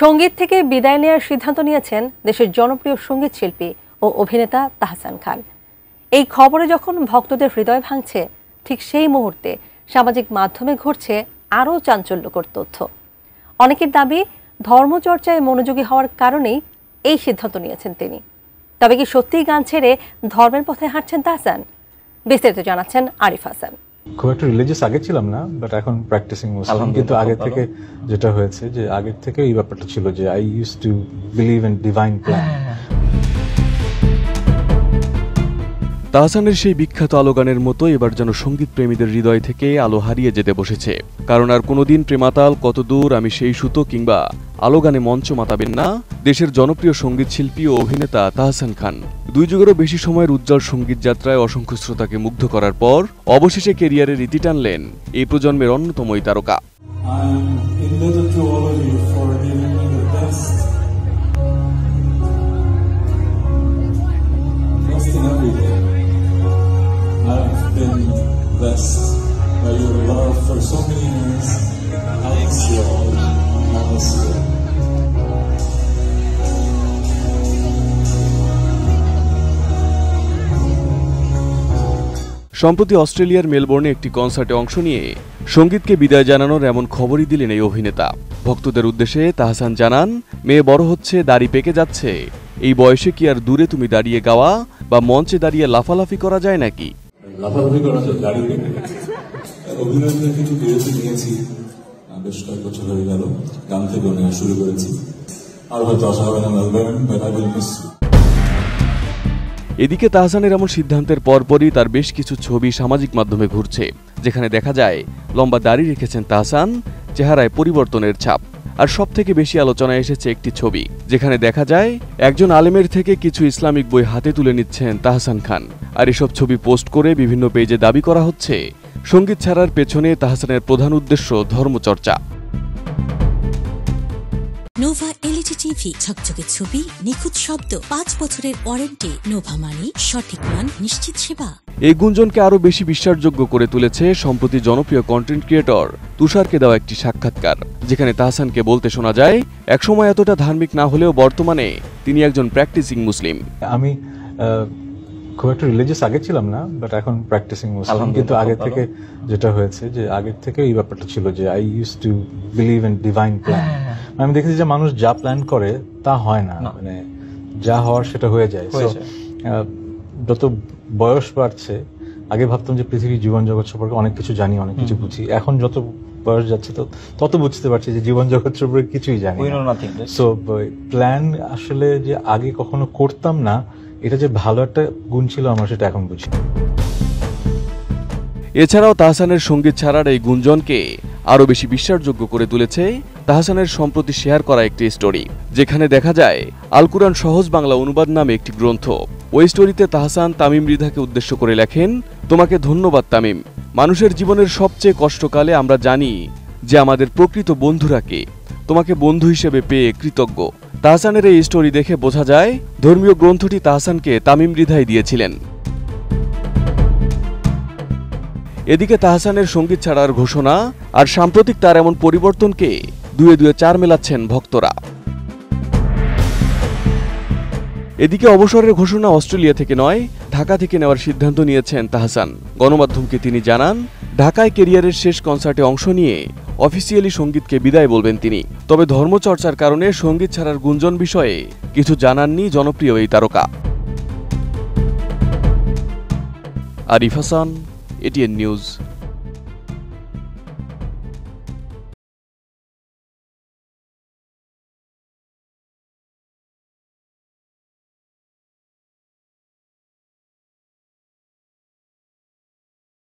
সঙ্গীত থেকে বিদায় নেওয়ার সিদ্ধান্ত নিয়েছেন দেশের জনপ্রিয় সঙ্গীত শিল্পী ও অভিনেতা তাহসান খান। এই খবরে যখন ভক্তদের হৃদয় ভাঙছে, ঠিক সেই মুহূর্তে সামাজিক মাধ্যমে ঘুরছে আরও চাঞ্চল্যকর তথ্য। অনেকের দাবি ধর্মচর্চায় মনোযোগী হওয়ার কারণেই এই সিদ্ধান্ত নিয়েছেন তিনি। তবে কি সত্যিই গান ছেড়ে ধর্মের পথে হাঁটছেন তাহসান? বিস্তারিত জানাচ্ছেন আরিফ হাসান। খুব একটা রিলিজিয়াস আগে ছিলাম না, বাট এখন প্র্যাকটিসিং মুসলিম। কিন্তু আগে থেকে যেটা হয়েছে যে আগের থেকে এই ব্যাপারটা ছিল যে I use to believe in divine plan. তাহসানের সেই বিখ্যাত আলো গানের মতো এবার যেন সঙ্গীত প্রেমীদের হৃদয় থেকে আলো হারিয়ে যেতে বসেছে। কারণ আর কোনোদিন প্রেমাতাল, কত দূর, আমি সেই সুতো কিংবা আলো গানে মঞ্চ মাতাবেন না দেশের জনপ্রিয় সঙ্গীত শিল্পী ও অভিনেতা তাহসান খান। 2 যুগেরও বেশি সময়ের উজ্জ্বল সঙ্গীত যাত্রায় অসংখ্য শ্রোতাকে মুগ্ধ করার পর অবশেষে ক্যারিয়ারের ইতি টানলেন এই প্রজন্মের অন্যতম এই তারকা। Blessed by your love for so many years. I miss you all. I miss you. সম্প্রতি অস্ট্রেলিয়ার মেলবোর্নে একটি কনসার্টে অংশ নিয়ে সঙ্গীতকে বিদায় জানানোর এমন খবরই দিলেন এই অভিনেতা। ভক্তদের উদ্দেশ্যে তাহসান জানান, মেয়ে বড় হচ্ছে, দাড়ি পেকে যাচ্ছে, এই বয়সে কি আর দূরে তুমি দাঁড়িয়ে গাওয়া বা মঞ্চে দাঁড়িয়ে লাফালাফি করা যায় নাকি? লাফালাফি করা যায়, দাঁড়িয়ে অভিনয় থেকে কিন্তু বিরতি নিয়েছি, বেশ কয়েক বছর হয়ে গেল। গান থেকে অভিনয় শুরু করেছি, আর হয়তো আশা হবে না Melbourne, but I will miss you. এদিকে তাহসানের এমন সিদ্ধান্তের পরপরই তার বেশ কিছু ছবি সামাজিক মাধ্যমে ঘুরছে, যেখানে দেখা যায় লম্বা দাড়ি রেখেছেন তাহসান, চেহারায় পরিবর্তনের ছাপ। আর সবথেকে বেশি আলোচনায় এসেছে একটি ছবি, যেখানে দেখা যায় একজন আলেমের থেকে কিছু ইসলামিক বই হাতে তুলে নিচ্ছেন তাহসান খান। আর এসব ছবি পোস্ট করে বিভিন্ন পেজে দাবি করা হচ্ছে সঙ্গীত ছাড়ার পেছনে তাহসানের প্রধান উদ্দেশ্য ধর্মচর্চা। নোভা এলইডি টিভি, ঝকঝকে ছবি, নিখুঁত শব্দ, 5 বছরের ওয়ারেন্টি। নোভা মানি সঠিক মান, নিশ্চিত সেবা। এই গুঞ্জনকে আরো বেশি বিশ্বাসযোগ্য করে তুলেছে সম্প্রতি জনপ্রিয় কন্টেন্ট ক্রিয়েটর তুষারকে দেওয়া একটি সাক্ষাৎকার, যেখানে তাহসানকে বলতে শোনা যায় একসময় এতটা ধার্মিক না হলেও বর্তমানে তিনি একজন প্র্যাকটিসিং মুসলিম। আমি খুব একটা রিলিজিয়াস আগে ছিলাম না, বাট এখন প্র্যাকটিসিং মুসলিম। কিন্তু আগে থেকে যেটা হয়েছে যে আগের থেকে এই ব্যাপারটা ছিল যে I use to believe in divine plan. আমি দেখেছি যে মানুষ যা প্ল্যান করে তা হয় না, মানে যা হওয়ার সেটা হয়ে যায়। যত বয়স বাড়ছে, আগে ভাবতাম যে পৃথিবীর জীবন জগৎ সম্পর্কে অনেক কিছু জানি, অনেক কিছু বুঝি। এখন যত বয়স যাচ্ছে তত বুঝতে পারছি যে জীবন জগৎ সম্পর্কে কিছুই জানি না। সো প্ল্যান আসলে যে আগে কখনো করতাম না, এটা যে ভালো একটা গুণ ছিল আমার, সেটা এখন বুঝি। এছাড়াও তাহসানের সঙ্গীত ছাড়ার এই গুঞ্জনকে আরো বেশি বিশ্বাসযোগ্য করে তুলেছে তাহসানের সম্প্রতি শেয়ার করা একটি স্টোরি, যেখানে দেখা যায় আল কুরআন সহজ বাংলা অনুবাদ নামে একটি গ্রন্থ। ওই স্টোরিতে তাহসান তামিম মৃধাকে উদ্দেশ্য করে লেখেন, তোমাকে ধন্যবাদ তামিম, মানুষের জীবনের সবচেয়ে কষ্টকালে আমরা জানি যে আমাদের প্রকৃত বন্ধুরা কে, তোমাকে বন্ধু হিসেবে পেয়ে কৃতজ্ঞ। তাহসানের এই স্টোরি দেখে বোঝা যায় ধর্মীয় গ্রন্থটি তাহসানকে তামিম মৃধাই দিয়েছিলেন। এদিকে তাহসানের সঙ্গীত ছাড়ার ঘোষণা আর সাম্প্রতিক তার এমন পরিবর্তনকে দুয়ে দুয়ে চার মেলাচ্ছেন ভক্তরা। এদিকে অবসরের ঘোষণা অস্ট্রেলিয়া থেকে নয়, ঢাকা থেকে নেওয়ার সিদ্ধান্ত নিয়েছেন তাহসান। গণমাধ্যমকে তিনি জানান, ঢাকায় ক্যারিয়ারের শেষ কনসার্টে অংশ নিয়ে অফিসিয়ালি সঙ্গীতকে বিদায় বলবেন তিনি। তবে ধর্মচর্চার কারণে সঙ্গীত ছাড়ার গুঞ্জন বিষয়ে কিছু জানাননি জনপ্রিয় এই তারকা। Arif Hasan, ATN news.